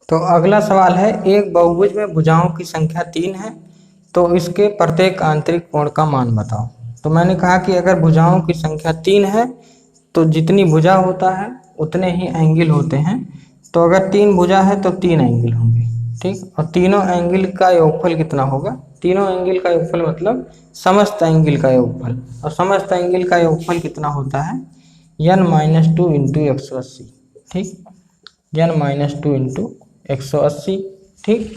तो अगला सवाल है, एक बहुभुज में भुजाओं की संख्या 3 है तो इसके प्रत्येक आंतरिक कोण का मान बताओ। तो मैंने कहा कि अगर भुजाओं की संख्या 3 है तो जितनी भुजा होता है उतने ही एंगल होते हैं। तो अगर 3 भुजा है तो 3 एंगल होंगे, ठीक। और तीनों एंगल का योगफल कितना होगा? तीनों एंगल का योगफल मतलब समस्त एंगल का योगफल, और समस्त एंगल का योगफल कितना होता है? n-2 इंटू 180, ठीक। n-2 इंटू 180, ठीक।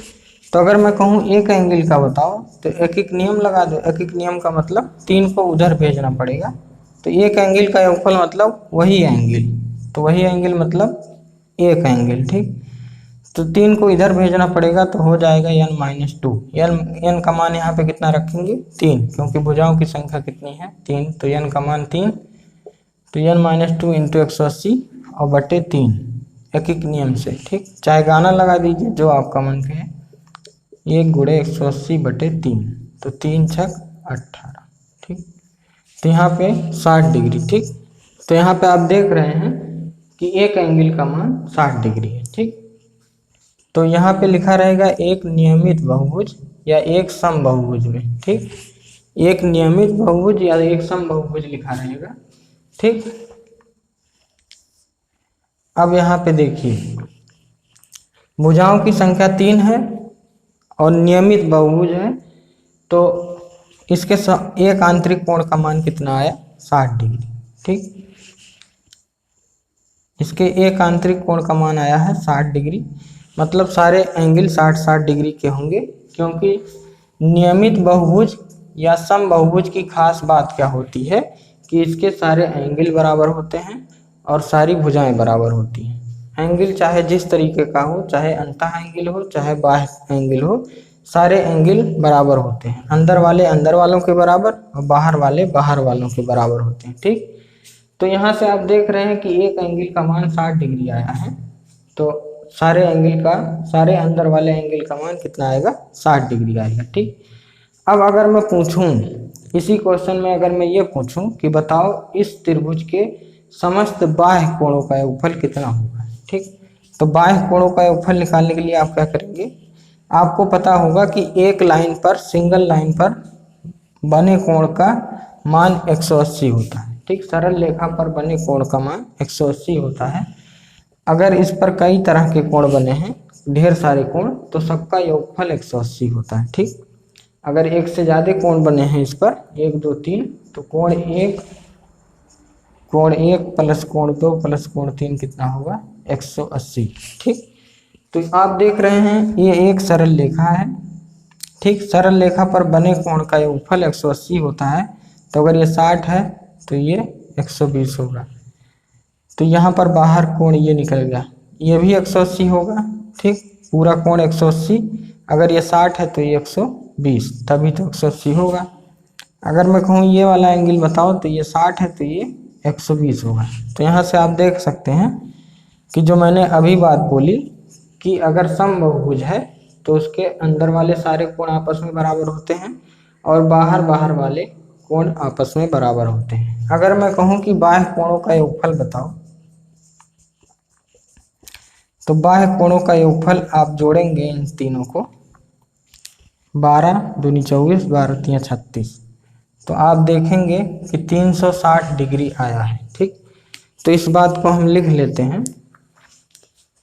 तो अगर मैं कहूँ एक एंगल का बताओ तो एक एक नियम लगा दो। एक एक नियम का मतलब 3 को उधर भेजना पड़ेगा, तो एक एंगल का योगफल मतलब वही एंगल, तो वही एंगल मतलब एक एंगल, ठीक। तो 3 को इधर भेजना पड़ेगा तो हो जाएगा n-2। n का मान यहाँ पे कितना रखेंगे? 3, क्योंकि भुजाओं की संख्या कितनी है? 3, तो n का मान 3, तो n-2 इंटू 180 और बटे 3, एक एक नियम से, ठीक। चाहे गाना लगा दीजिए जो आपका मन कहे, 1 गुणे 180 बटे 3, तो 3 छक 18, ठीक। तो यहाँ पे 60 डिग्री, ठीक। तो यहाँ पे आप देख रहे हैं कि एक एंगल का मान 60 डिग्री है, ठीक। तो यहाँ पे लिखा रहेगा एक नियमित बहुभुज या एक समबाहुभुज में, ठीक। एक नियमित बहुभुज या एक समबाहुभुज लिखा रहेगा, ठीक। अब यहाँ पे देखिए, भुजाओं की संख्या 3 है और नियमित बहुभुज है, तो इसके एक आंतरिक कोण का मान कितना आया? 60 डिग्री, ठीक। इसके एक आंतरिक कोण का मान आया है 60 डिग्री, मतलब सारे एंगल 60-60 डिग्री के होंगे, क्योंकि नियमित बहुभुज या समबाहुभुज की खास बात क्या होती है कि इसके सारे एंगल बराबर होते हैं और सारी भुजाएं बराबर होती हैं। एंगल चाहे जिस तरीके का हो, चाहे अंतः एंगल हो चाहे बाह्य एंगल हो, सारे एंगल बराबर होते हैं। अंदर वाले अंदर वालों के बराबर और बाहर वाले बाहर वालों के बराबर होते हैं, ठीक। तो यहाँ से आप देख रहे हैं कि एक एंगल का मान 60 डिग्री आया है, तो सारे एंगल का, सारे अंदर वाले एंगल का मान कितना आएगा? 60 डिग्री आएगा, ठीक। अब अगर मैं पूछूं इसी क्वेश्चन में, अगर मैं ये पूछूं कि बताओ इस त्रिभुज के समस्त बाह्य कोणों का योगफल कितना होगा, ठीक। तो बाह्य कोणों का योगफल निकालने के लिए आप क्या करेंगे? आपको पता होगा कि एक लाइन पर, सिंगल लाइन पर बने कोण का मान 180 होता है, ठीक। सरल रेखा पर बने कोण का मान 180 होता है। अगर इस पर कई तरह के कोण बने हैं, ढेर सारे कोण, तो सबका योगफल 180 होता है, ठीक। अगर एक से ज़्यादा कोण बने हैं इस पर, 1 2 3, तो कोण 1 प्लस कोण 2 प्लस कोण 3 कितना होगा? 180, ठीक। तो आप देख रहे हैं ये एक सरल रेखा है, ठीक। सरल रेखा पर बने कोण का योगफल 180 होता है, तो अगर ये 60 है तो ये 120 होगा। तो यहाँ पर बाहर कोण ये निकल गया, ये भी 180 होगा, ठीक। पूरा कोण 180, अगर ये 60 है तो ये 120, तभी तो 180 होगा। अगर मैं कहूँ ये वाला एंगल बताओ तो ये 60 है तो ये 120 होगा। तो यहाँ से आप देख सकते हैं कि जो मैंने अभी बात बोली कि अगर समबाहुभुज है तो उसके अंदर वाले सारे कोण आपस में बराबर होते हैं और बाहर बाहर वाले कोण आपस में बराबर होते हैं। अगर मैं कहूँ कि बाह्य कोणों का योगफल बताओ, तो बाह्य कोणों का योगफल आप जोड़ेंगे इन तीनों को, 12 दूनी 24, 12 तियां 36, तो आप देखेंगे कि 360 डिग्री आया है, ठीक। तो इस बात को हम लिख लेते हैं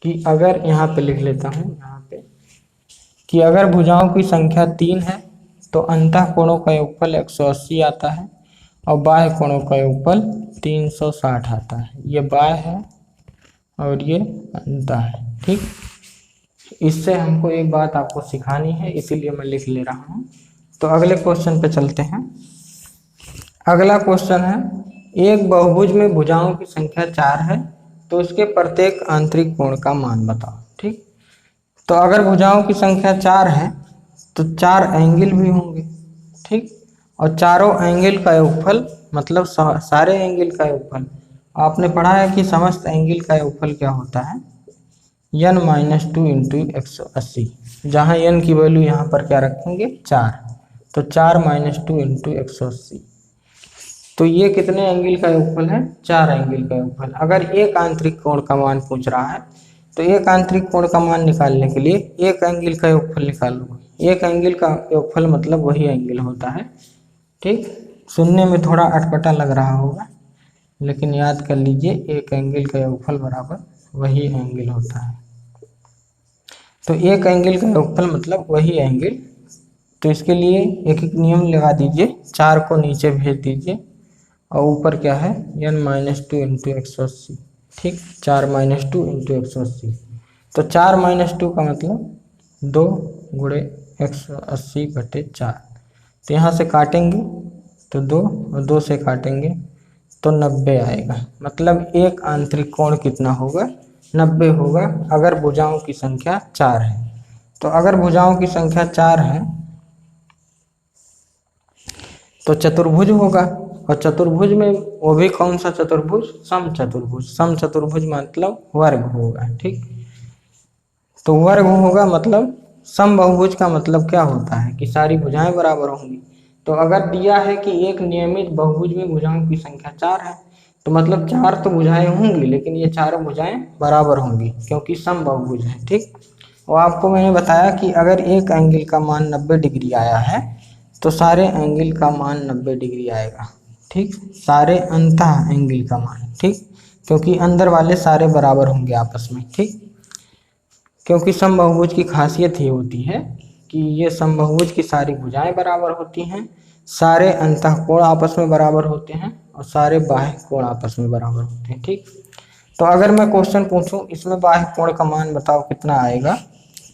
कि अगर, यहाँ पे लिख लेता हूँ यहाँ पे, कि अगर भुजाओं की संख्या 3 है तो अंतः कोणों का योगफल 180 आता है और बाह्य कोणों का योगफल 360 आता है। ये बाह्य है और ये अंतः है, ठीक। इससे हमको एक बात आपको सिखानी है, इसीलिए मैं लिख ले रहा हूँ। तो अगले क्वेश्चन पे चलते हैं। अगला क्वेश्चन है, एक बहुभुज में भुजाओं की संख्या 4 है तो उसके प्रत्येक आंतरिक कोण का मान बताओ, ठीक। तो अगर भुजाओं की संख्या 4 है तो 4 एंगल भी होंगे, ठीक। और चारों एंगल का योगफल मतलब सारे एंगल का योगफल, आपने पढ़ा है कि समस्त एंगल का योगफल क्या होता है? n-2 इंटू 180, जहाँ n की वैल्यू यहाँ पर क्या रखेंगे? 4, तो 4-2 इंटू 180, तो ये कितने एंगल का योगफल है? 4 एंगल का योगफल। अगर एक आंतरिक कोण का मान पूछ रहा है तो एक आंतरिक कोण का मान निकालने के लिए एक एंगल का योगफल निकालो। एक एंगल का योगफल मतलब वही एंगल होता है। ठीक, सुनने में थोड़ा अटपटा लग रहा होगा, लेकिन याद कर लीजिए एक एंगल का योगफल बराबर वही एंगल होता है। तो एक एंगल का योगफल मतलब वही एंगल। तो इसके लिए एक एक नियम लगा दीजिए, 4 को नीचे भेज दीजिए और ऊपर क्या है n-2 इंटू 180। ठीक, 4 - 2 इंटू 180। तो 4 - 2 का मतलब 2 गुणे 180/4। तो यहाँ से काटेंगे तो 2 और 2 से काटेंगे तो 90 आएगा। मतलब एक आंतरिक कोण कितना होगा, 90 होगा अगर भुजाओं की संख्या 4 है। तो अगर भुजाओं की संख्या 4 है तो चतुर्भुज होगा, और चतुर्भुज में वो भी कौन सा चतुर्भुज, समचतुर्भुज। समचतुर्भुज मतलब वर्ग होगा। ठीक, तो वर्ग होगा मतलब समबहुभुज का मतलब क्या होता है कि सारी भुजाएं बराबर होंगी। तो अगर दिया है कि एक नियमित बहुभुज में भुजाओं की संख्या 4 है तो मतलब 4 तो भुजाएं होंगी, लेकिन ये चारों भुजाएं बराबर होंगी क्योंकि समबहुभुज है। ठीक, और आपको मैंने बताया कि अगर एक एंगल का मान 90 डिग्री आया है तो सारे एंगल का मान 90 डिग्री आएगा। ठीक, सारे अंतः एंगल का मान। ठीक, क्योंकि अंदर वाले सारे बराबर होंगे आपस में। ठीक, क्योंकि समबहुभुज की खासियत ये होती है कि ये समबहुभुज की सारी भुजाएं बराबर होती हैं, सारे अंतः कोण आपस में बराबर होते हैं और सारे बाह्य कोण आपस में बराबर होते हैं। ठीक, तो अगर मैं क्वेश्चन पूछूं इसमें बाह्य कोण का मान बताओ कितना आएगा,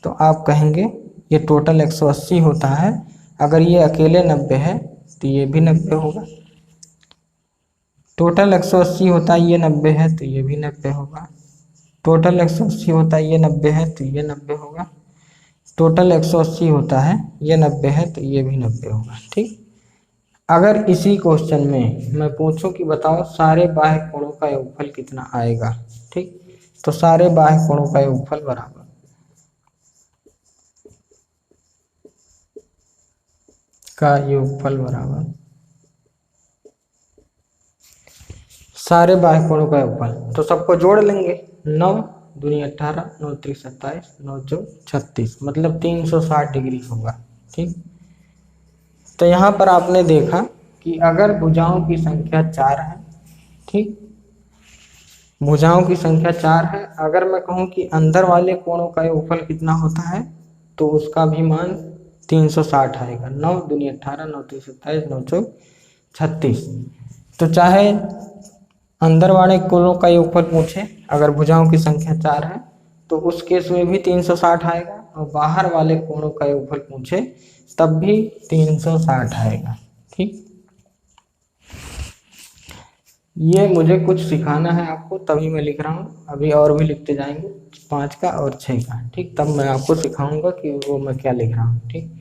तो आप कहेंगे ये टोटल 180 होता है, अगर ये अकेले 90 है तो ये भी 90 होगा। टोटल 180 होता है, ये 90 है तो ये भी 90 होगा। टोटल 180 होता है, ये 90 है तो ये 90 होगा। टोटल 180 होता है, ये 90 है तो ये भी 90 होगा। ठीक, अगर इसी क्वेश्चन में मैं पूछूं कि बताओ सारे बाह्य कोणों का योगफल कितना आएगा। ठीक, तो सारे बाह्य कोणों का योगफल बराबर सारे बाह्य कोणों का योगफल, तो सबको जोड़ लेंगे। 9 दूनी 18, 9 त्रिक 27, 9 चौक 36, मतलब 360 डिग्री होगा। ठीक, तो यहाँ पर आपने देखा कि अगर भुजाओं की संख्या 4 है, ठीक, भुजाओं की संख्या 4 है, अगर मैं कहूँ कि अंदर वाले कोणों का योगफल कितना होता है तो उसका भी मान 360 आएगा। 9 दूनी 18, 9 त्रिक 27, 9 चौक 36। तो चाहे अंदर वाले कोणों का योगफल पूछे, अगर भुजाओं की संख्या 4 है तो उस केस में भी 360 आएगा, और बाहर वाले कोणों का योगफल पूछे तब भी 360 आएगा। ठीक, ये मुझे कुछ सिखाना है आपको तभी मैं लिख रहा हूँ, अभी और भी लिखते जाएंगे 5 का और 6 का। ठीक, तब मैं आपको सिखाऊंगा कि वो मैं क्या लिख रहा हूँ। ठीक,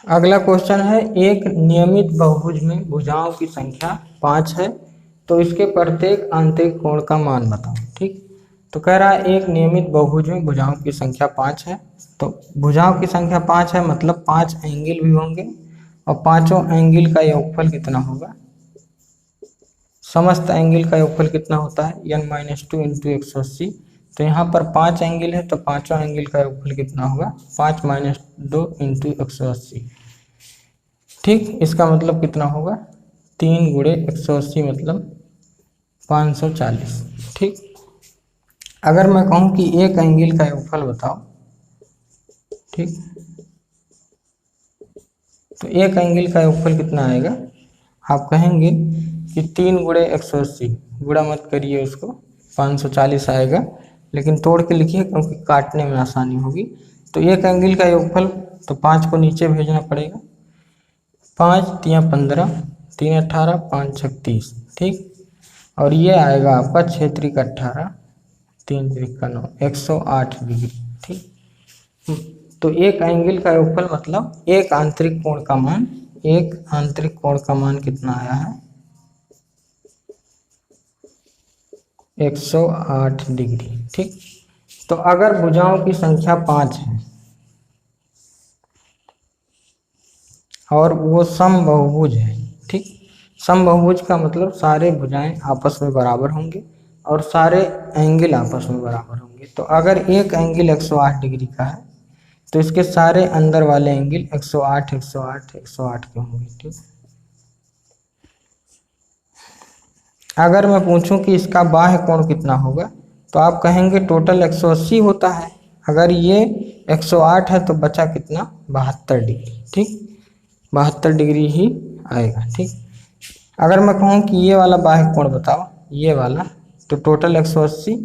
अगला क्वेश्चन है, एक नियमित बहुभुज में भुजाओं की संख्या 5 है तो इसके प्रत्येक आंतरिक कोण का मान बताओ। ठीक, तो कह रहा है एक नियमित बहुभुज में भुजाओं की संख्या 5 है, तो भुजाओं की संख्या 5 है मतलब 5 एंगल भी होंगे, और पांचों एंगल का योगफल कितना होगा, समस्त एंगल का योगफल कितना होता है n-2 इंटू 180। तो यहाँ पर 5 एंगल है तो पांचों एंगल का योगफल कितना होगा 5 - 2 इंटू 180। ठीक, इसका मतलब कितना होगा 3 गुणे 180 मतलब 540। ठीक, अगर मैं कहूँ कि एक एंगल का योगफल बताओ, ठीक, तो एक एंगल का योगफल कितना आएगा, आप कहेंगे कि 3 गुणे 180, गुणा मत करिए उसको, 540 आएगा, लेकिन तोड़ के लिखिए क्योंकि काटने में आसानी होगी। तो एक एंगल का योगफल, तो 5 को नीचे भेजना पड़ेगा, 5 तिया 15, 3 18, 5 36। ठीक, और ये आएगा आपका 6 त्रिक 18, 3 त्रिक 9, 108 डिग्री। ठीक, तो एक एंगल का योगफल मतलब एक आंतरिक कोण का मान, एक आंतरिक कोण का मान कितना आया है 108 डिग्री। ठीक, तो अगर भुजाओं की संख्या 5 है और वो समबहुभुज है, ठीक, समबहुभुज का मतलब सारे भुजाएं आपस में बराबर होंगे और सारे एंगल आपस में बराबर होंगे। होंगे। तो अगर एक एंगल 108 डिग्री का है तो इसके सारे अंदर वाले एंगल 108, 108, 108 के होंगे। ठीक, अगर मैं पूछूं कि इसका बाह्य कोण कितना होगा तो आप कहेंगे टोटल 180 होता है, अगर ये 108 है तो बचा कितना, 72 डिग्री। ठीक, 72 डिग्री ही आएगा। ठीक, अगर मैं कहूँ कि ये वाला बाह्य कोण बताओ, ये वाला, तो टोटल 180,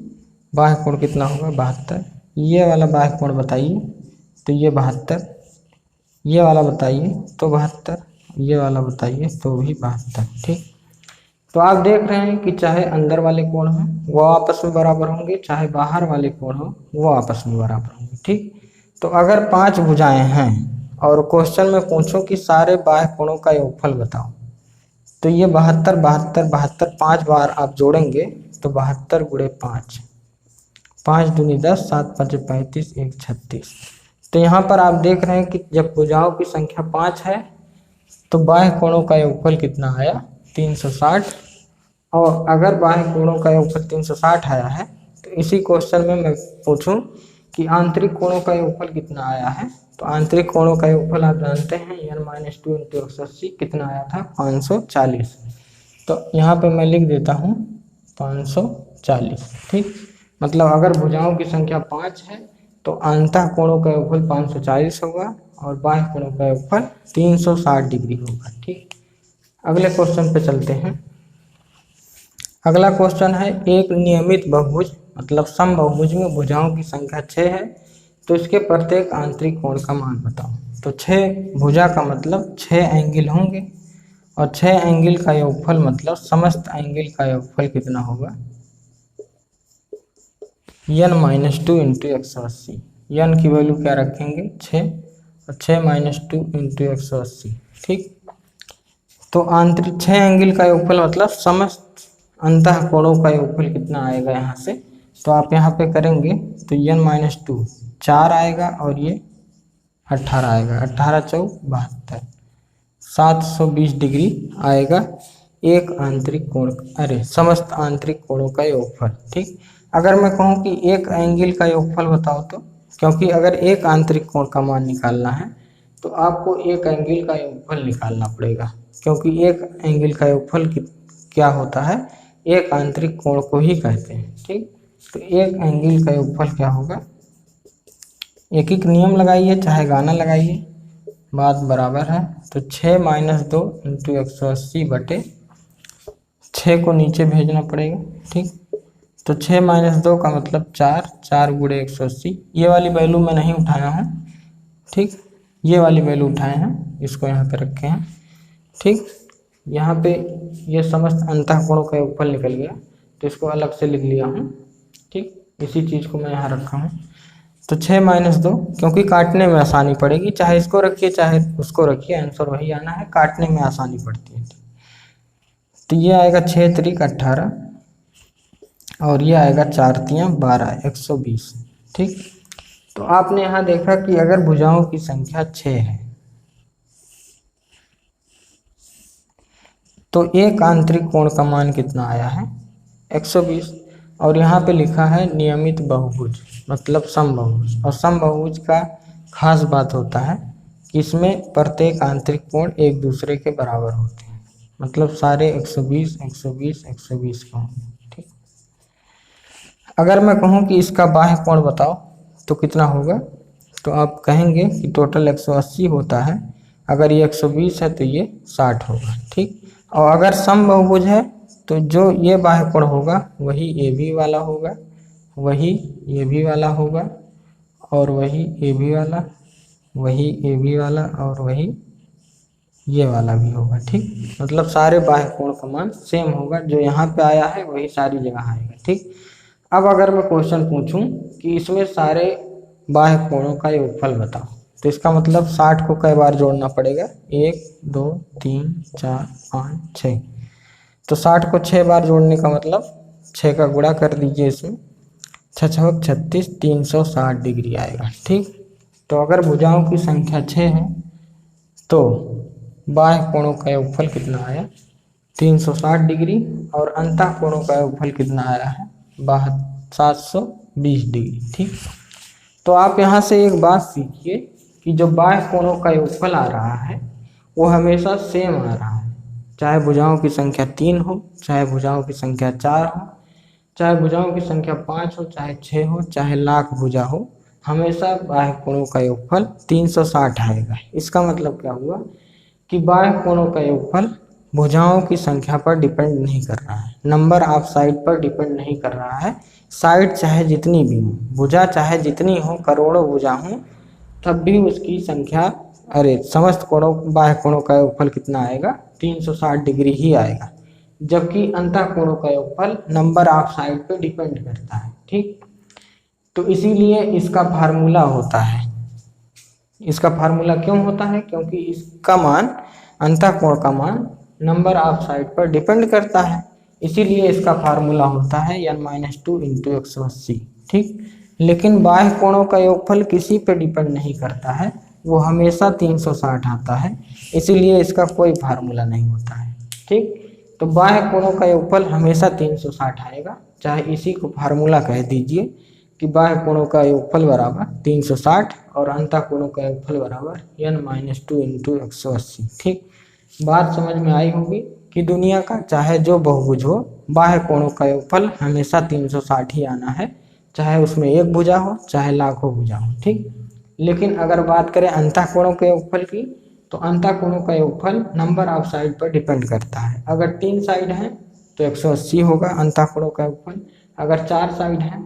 बाह्य कोण कितना होगा, 72। ये वाला बाह्य कोण बताइए, तो ये 72। ये वाला बताइए तो 72। ये वाला बताइए तो भी 72। ठीक, तो आप देख रहे हैं कि चाहे अंदर वाले कोण हो वो आपस में बराबर होंगे, चाहे बाहर वाले कोण हो वो आपस में बराबर होंगे। ठीक, तो अगर 5 भुजाएं हैं और क्वेश्चन में पूछो कि सारे बाह्य कोणों का योगफल बताओ, तो ये 72, 72, 72 5 बार आप जोड़ेंगे तो 72 गुणे 5, 5 दूनी 10, 7 5 35, 1 36। तो यहाँ पर आप देख रहे हैं कि जब भुजाओं की संख्या 5 है तो बाह्य कोणों का योगफल कितना आया, 360। और अगर बाह्य कोणों का योगफल 360 आया है तो इसी क्वेश्चन में मैं पूछूं कि आंतरिक कोणों का योगफल कितना आया है, तो आंतरिक कोणों का योगफल आप जानते हैं n-2 × 180 कितना आया था, 540। तो यहाँ पे मैं लिख देता हूँ 540। ठीक, मतलब अगर भुजाओं की संख्या 5 है तो अंतः कोणों का योगफल 540 होगा और बाह्य कोणों का योगफल 360 डिग्री होगा। ठीक, अगले क्वेश्चन पे चलते हैं। अगला क्वेश्चन है, एक नियमित बहुभुज मतलब समबाहुभुज में भुजाओं की संख्या 6 है तो इसके प्रत्येक आंतरिक कोण का मान बताओ। तो 6 भुजा का मतलब 6 एंगल होंगे और 6 एंगल का योगफल मतलब समस्त एंगल का योगफल कितना होगा, n-2 × 180। n की वैल्यू क्या रखेंगे, 6, और 6 - 2 × 180। ठीक, तो आंतरिक 6 एंगल का योगफल मतलब समस्त अंतः कोणों का योगफल कितना आएगा यहाँ से, तो आप यहाँ पे करेंगे तो n-2 4 आएगा और ये 18 आएगा, 18 × 4 72, 720 डिग्री आएगा एक आंतरिक कोण, अरे समस्त आंतरिक कोणों का योगफल। ठीक, अगर मैं कहूँ कि एक एंगल का योगफल बताओ तो, क्योंकि अगर एक आंतरिक कोण का मान निकालना है तो आपको एक एंगल का योगफल निकालना पड़ेगा, क्योंकि एक एंगल का योगफल क्या होता है, एक आंतरिक कोण को ही कहते हैं। ठीक, तो एक एंगल का योगफल क्या होगा, एक एक नियम लगाइए चाहे गाना लगाइए, बात बराबर है। तो 6 - 2 × 180 बटे 6 को नीचे भेजना पड़ेगा। ठीक, तो 6 - 2 का मतलब 4, 4 गुणे 180। ये वाली वैल्यू मैं नहीं उठाया हूँ। ठीक, ये वाली वैल्यू उठाए हैं, इसको यहाँ पे रखे हैं। ठीक, यहाँ पे ये समस्त अंतः कोणों का योगफल निकल गया तो इसको अलग से लिख लिया हूँ। ठीक, इसी चीज़ को मैं यहाँ रखा हूँ। तो 6 - 2, क्योंकि काटने में आसानी पड़ेगी, चाहे इसको रखिए चाहे उसको रखिए, आंसर वही आना है, काटने में आसानी पड़ती है। तो ये आएगा 6 × 18 और ये आएगा 4 × 12, 120। ठीक, तो आपने यहाँ देखा कि अगर भुजाओं की संख्या 6 है तो एक आंतरिक कोण का मान कितना आया है, 120। और यहाँ पे लिखा है नियमित बहुभुज मतलब समबाहुभुज, और समबाहुभुज का खास बात होता है कि इसमें प्रत्येक आंतरिक कोण एक दूसरे के बराबर होते हैं, मतलब सारे 120, 120, 120 का होंगे। ठीक, अगर मैं कहूँ कि इसका बाह्य कोण बताओ तो कितना होगा, तो आप कहेंगे कि टोटल 180 होता है, अगर ये 120 है तो ये 60 होगा। ठीक, और अगर समबाहुभुज है तो जो ये बाह्य कोण होगा वही ए बी वाला होगा, वही ए बी वाला होगा, और वही ए बी वाला, वही ए बी वाला, और वही ये वाला भी होगा। ठीक, मतलब सारे बाह्य कोण का मान सेम होगा, जो यहाँ पे आया है वही सारी जगह आएगा। ठीक, अब अगर मैं क्वेश्चन पूछूं कि इसमें सारे बाह्य कोणों का योगफल बताओ, तो इसका मतलब 60 को कई बार जोड़ना पड़ेगा, 1 2 3 4 5 6। तो 60 को 6 बार जोड़ने का मतलब 6 का गुणा कर दीजिए इसमें, 6 × 36, 360 डिग्री आएगा। ठीक, तो अगर भुजाओं की संख्या 6 है तो बाह्य कोणों का योगफल कितना आया, 360 डिग्री, और अंतः कोणों का योगफल कितना आया है, 720 20 डिग्री। ठीक, तो आप यहाँ से एक बात सीखिए कि जो बाह्य कोणों का योगफल आ रहा है वो हमेशा सेम आ रहा है, चाहे भुजाओं की संख्या 3 हो, चाहे भुजाओं की संख्या 4 हो, चाहे भुजाओं की संख्या 5 हो, चाहे 6 हो, चाहे लाख भुजा हो, हमेशा बाह्य कोणों का योगफल 360 आएगा। इसका मतलब क्या हुआ कि बाह्य कोणों का योगफल भुजाओं की संख्या पर डिपेंड नहीं कर रहा है, नंबर ऑफ साइड पर डिपेंड नहीं कर रहा है। साइड चाहे जितनी भी हो, भुजा चाहे जितनी हो, करोड़ों भुजा हो, तब भी उसकी संख्या समस्त कोणों बाह्य कोणों का योगफल कितना आएगा, 360 डिग्री ही आएगा। जबकि अंतः कोणों का योगफल नंबर ऑफ साइड पे डिपेंड करता है। ठीक, तो इसीलिए इसका फार्मूला होता है। इसका फार्मूला क्यों होता है? क्योंकि इसका मान, अंतः कोण का मान नंबर ऑफ साइड पर डिपेंड करता है, इसीलिए इसका फार्मूला होता है n-2 × 180। ठीक, लेकिन बाह्य कोणों का योगफल किसी पे डिपेंड नहीं करता है, वो हमेशा 360 आता है, इसीलिए इसका कोई फार्मूला नहीं होता है। ठीक, तो बाह्य कोणों का योगफल हमेशा 360 आएगा, चाहे इसी को फार्मूला कह दीजिए कि बाह्य कोणों का योगफल बराबर 360 और अंतः कोणों का योगफल बराबर n-2 × 180। ठीक, बात समझ में आई होगी कि दुनिया का चाहे जो बहुभुज हो, बाह्य कोणों का योगफल हमेशा 360 ही आना है, चाहे उसमें एक भुजा हो चाहे लाखों भुजा हो। ठीक, लेकिन अगर बात करें अंतः कोणों के योगफल की, तो अंतः कोणों का योगफल नंबर ऑफ साइड पर डिपेंड करता है। अगर 3 साइड हैं तो 180 होगा अंतः कोणों का योगफल, अगर 4 साइड हैं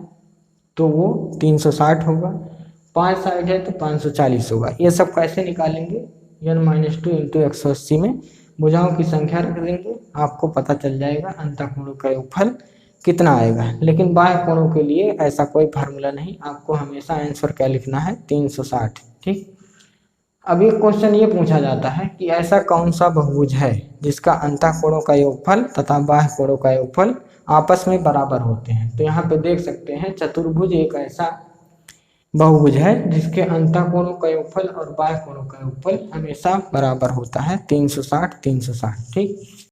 तो वो 360 होगा, 5 साइड है तो 540 होगा। ये सब कैसे निकालेंगे? n-2 × 180 में भुजाओं की संख्या रख देंगे, आपको पता चल जाएगा अंतः कोणों का योगफल कितना आएगा। लेकिन बाह्य कोणों के लिए ऐसा कोई फार्मूला नहीं, आपको हमेशा आंसर क्या लिखना है, 360। ठीक, अब एक क्वेश्चन ये पूछा जाता है कि ऐसा कौन सा बहुभुज है जिसका अंतः कोणों का योगफल तथा बाह्य कोणों का योगफल आपस में बराबर होते हैं। तो यहाँ पे देख सकते हैं चतुर्भुज एक ऐसा बहुभुज है जिसके अंतः कोणों का योगफल और बाह्य कोणों का योगफल हमेशा बराबर होता है, 360 360। ठीक,